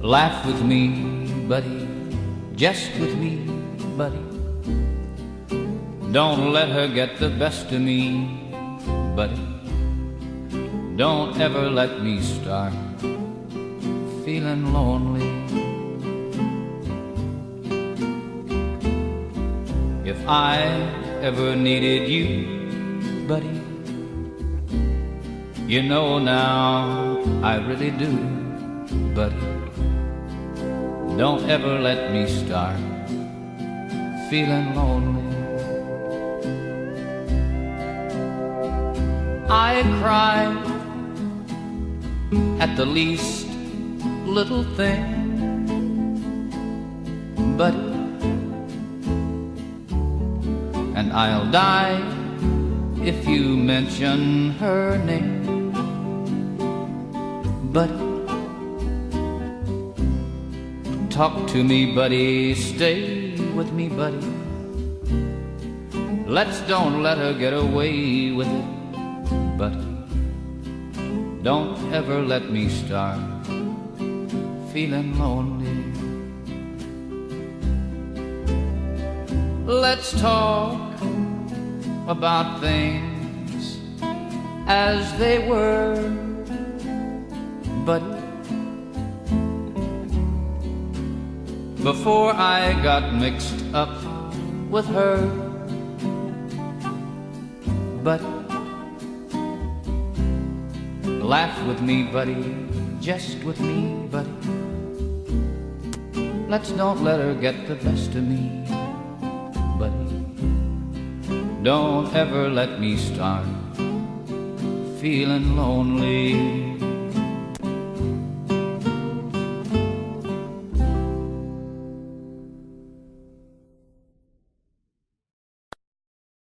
Laugh with me, buddy, just with me, buddy. Don't let her get the best of me, buddy. Don't ever let me start feeling lonely. If I ever needed you, buddy, you know now I really do, buddy. Don't ever let me start feeling lonely. I cry at the least little thing, buddy, and I'll die if you mention her name, buddy. Talk to me, buddy, stay with me, buddy. Don't let her get away with it, buddy. Don't ever let me start feeling lonely. Let's talk about things as they were, buddy. Before I got mixed up with her, buddy. Laugh with me, buddy, just with me, buddy. Don't let her get the best of me, buddy. Don't ever let me start feeling lonely.